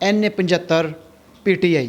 NA 75 PTI।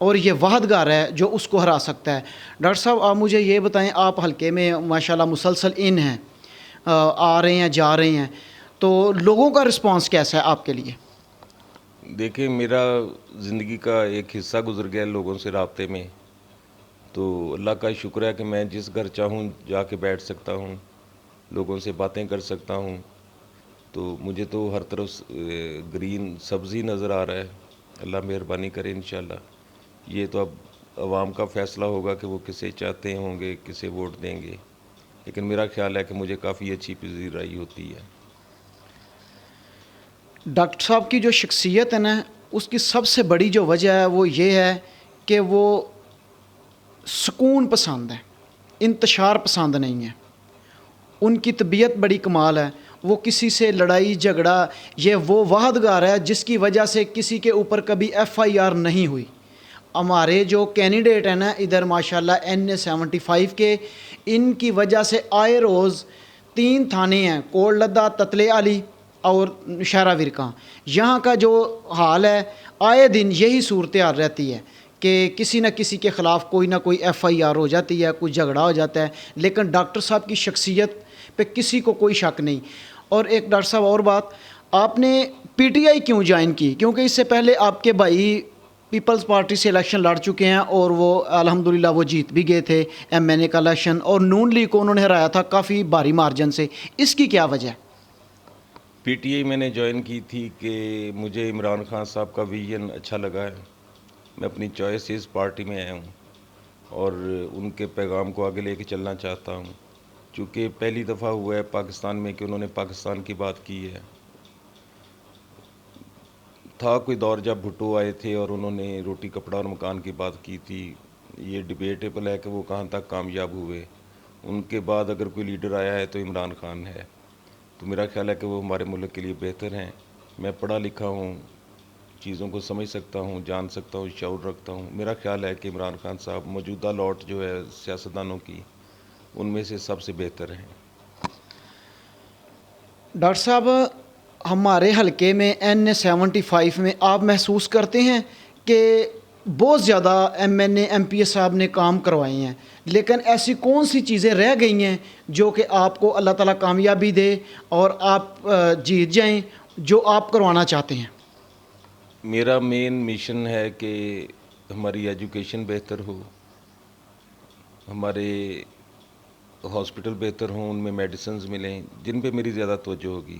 اور یہ وحدگار ہے جو اس کو ہرا سکتا ہے. ڈاکٹر صاحب آپ مجھے یہ بتائیں, آپ حلقے میں ماشاءاللہ مسلسل ان ہیں, آ رہے ہیں جا رہے ہیں, تو لوگوں کا رسپانس کیسا ہے آپ کے لیے؟ دیکھیں, میرا زندگی کا ایک حصہ گزر گیا لوگوں سے رابطے میں, تو اللہ کا شکر ہے کہ میں جس گھر چاہوں جا کے بیٹھ سکتا ہوں, لوگوں سے باتیں کر سکتا ہوں. تو مجھے تو ہر طرف گرین سبزی نظر آ رہا ہے. اللہ مہربانی کرے انشاءاللہ. یہ تو اب عوام کا فیصلہ ہوگا کہ وہ کسے چاہتے ہوں گے, کسے ووٹ دیں گے, لیکن میرا خیال ہے کہ مجھے کافی اچھی پذیرائی ہوتی ہے. ڈاکٹر صاحب کی جو شخصیت ہے نا, اس کی سب سے بڑی جو وجہ ہے وہ یہ ہے کہ وہ سکون پسند ہے, انتشار پسند نہیں ہے. ان کی طبیعت بڑی کمال ہے, وہ کسی سے لڑائی جھگڑا, یہ وہ وحدگار ہے جس کی وجہ سے کسی کے اوپر کبھی FIR نہیں ہوئی. ہمارے جو کینڈیڈیٹ ہیں نا ادھر ماشاءاللہ NA-75 کے, ان کی وجہ سے آئے روز 3 تھانے ہیں, کوٹ لدہ, تتلے علی اور نشارہ ورکاں. یہاں کا جو حال ہے آئے دن یہی صورتحال رہتی ہے کہ کسی نہ کسی کے خلاف کوئی نہ کوئی FIR ہو جاتی ہے, کوئی جھگڑا ہو جاتا ہے, لیکن ڈاکٹر صاحب کی شخصیت پہ کسی کو کوئی شک نہیں. اور ایک ڈاکٹر صاحب اور بات, آپ نے PTI کیوں جوائن کی؟ کیونکہ اس سے پہلے آپ کے بھائی پیپلز پارٹی سے الیکشن لڑ چکے ہیں اور وہ الحمدللہ وہ جیت بھی گئے تھے MNA کا الیکشن, اور نون لیگ کو انہوں نے ہرایا تھا کافی بھاری مارجن سے. اس کی کیا وجہ ہے؟ PTI میں نے جوائن کی تھی کہ مجھے عمران خان صاحب کا ویژن اچھا لگا ہے. میں اپنی چوائس سے اس پارٹی میں آیا ہوں اور ان کے پیغام کو آگے لے کے چلنا چاہتا ہوں. چونکہ پہلی دفعہ ہوا ہے پاکستان میں کہ انہوں نے پاکستان کی بات کی ہے. تھا کوئی دور جب بھٹو آئے تھے اور انہوں نے روٹی کپڑا اور مکان کی بات کی تھی. یہ ڈیبیٹیبل ہے کہ وہ کہاں تک کامیاب ہوئے. ان کے بعد اگر کوئی لیڈر آیا ہے تو عمران خان ہے. تو میرا خیال ہے کہ وہ ہمارے ملک کے لیے بہتر ہیں. میں پڑھا لکھا ہوں, چیزوں کو سمجھ سکتا ہوں, جان سکتا ہوں, شعور رکھتا ہوں. میرا خیال ہے کہ عمران خان صاحب موجودہ لاٹ جو ہے سیاستدانوں کی, ان میں سے سب سے بہتر ہیں. ڈاکٹر صاحب ہمارے حلقے میں NA-75 میں آپ محسوس کرتے ہیں کہ بہت زیادہ MNA MPA صاحب نے کام کروائے ہیں, لیکن ایسی کون سی چیزیں رہ گئی ہیں جو کہ آپ کو اللہ تعالیٰ کامیابی دے اور آپ جیت جائیں جو آپ کروانا چاہتے ہیں؟ میرا مین مشن ہے کہ ہماری ایجوکیشن بہتر ہو, ہمارے ہاسپٹل بہتر ہوں, ان میں میڈیسنز ملیں, جن پہ میری زیادہ توجہ ہوگی.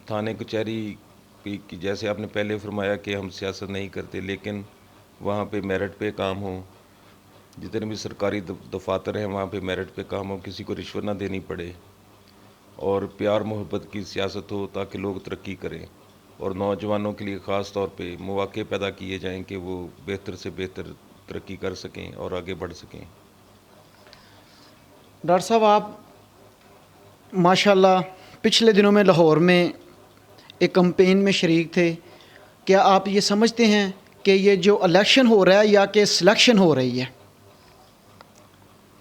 تھانے کچہری کی جیسے آپ نے پہلے فرمایا کہ ہم سیاست نہیں کرتے, لیکن وہاں پہ میرٹ پہ کام ہو. جتنے بھی سرکاری دفاتر ہیں وہاں پہ میرٹ پہ کام ہو, کسی کو رشوت نہ دینی پڑے, اور پیار محبت کی سیاست ہو تاکہ لوگ ترقی کریں, اور نوجوانوں کے لیے خاص طور پہ مواقع پیدا کیے جائیں کہ وہ بہتر سے بہتر ترقی کر سکیں اور آگے بڑھ سکیں. ڈاکٹر صاحب آپ ماشاءاللہ پچھلے دنوں میں لاہور میں ایک کمپین میں شریک تھے. کیا آپ یہ سمجھتے ہیں کہ یہ جو الیکشن ہو رہا ہے یا کہ سلیکشن ہو رہی ہے؟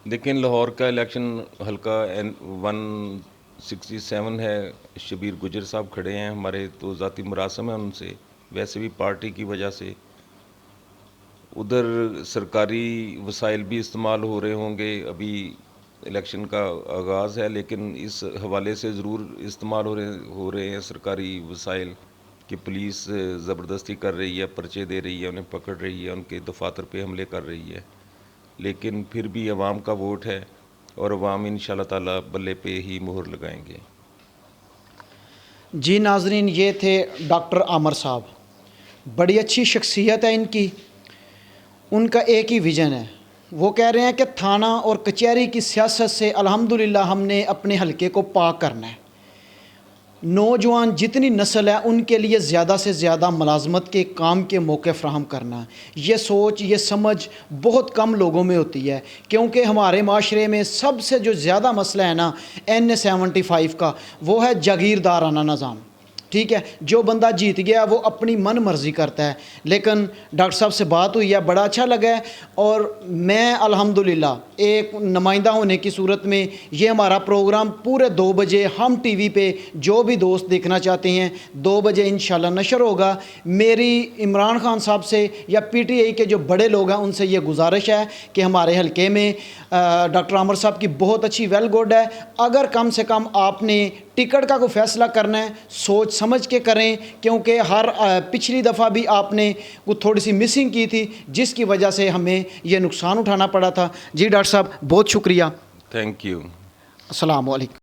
لیکن لاہور کا الیکشن حلقہ 167 ہے, شبیر گجر صاحب کھڑے ہیں, ہمارے تو ذاتی مراسم ہیں ان سے, ویسے بھی پارٹی کی وجہ سے ادھر سرکاری وسائل بھی استعمال ہو رہے ہوں گے. ابھی الیکشن کا آغاز ہے, لیکن اس حوالے سے ضرور استعمال ہو رہے ہیں سرکاری وسائل کہ پولیس زبردستی کر رہی ہے, پرچے دے رہی ہے, انہیں پکڑ رہی ہے, ان کے دفاتر پہ حملے کر رہی ہے. لیکن پھر بھی عوام کا ووٹ ہے اور عوام انشاءاللہ تعالی بلے پہ ہی مہر لگائیں گے. جی ناظرین, یہ تھے ڈاکٹر عامر صاحب. بڑی اچھی شخصیت ہے ان کی. ان کا ایک ہی ویژن ہے, وہ کہہ رہے ہیں کہ تھانہ اور کچہری کی سیاست سے الحمدللہ ہم نے اپنے حلقے کو پاک کرنا ہے. نوجوان جتنی نسل ہے ان کے لیے زیادہ سے زیادہ ملازمت کے کام کے موقع فراہم کرنا. یہ سوچ, یہ سمجھ بہت کم لوگوں میں ہوتی ہے, کیونکہ ہمارے معاشرے میں سب سے جو زیادہ مسئلہ ہے نا NA-75 کا, وہ ہے جاگیردارانہ نظام. ٹھیک ہے, جو بندہ جیت گیا وہ اپنی من مرضی کرتا ہے. لیکن ڈاکٹر صاحب سے بات ہوئی ہے, بڑا اچھا لگا ہے, اور میں الحمدللہ ایک نمائندہ ہونے کی صورت میں یہ ہمارا پروگرام پورے 2 بجے ہم ٹی وی پہ جو بھی دوست دیکھنا چاہتے ہیں 2 بجے انشاءاللہ نشر ہوگا. میری عمران خان صاحب سے یا پی ٹی آئی کے جو بڑے لوگ ہیں ان سے یہ گزارش ہے کہ ہمارے حلقے میں ڈاکٹر عامر صاحب کی بہت اچھی ویل گڈ ہے. اگر کم سے کم آپ نے ٹکٹ کا کوئی فیصلہ کرنا ہے سوچ سمجھ کے کریں, کیونکہ پچھلی دفعہ بھی آپ نے وہ تھوڑی سی مسنگ کی تھی جس کی وجہ سے ہمیں یہ نقصان اٹھانا پڑا تھا. جی ڈاکٹر صاحب بہت شکریہ. Thank you. السلام علیکم.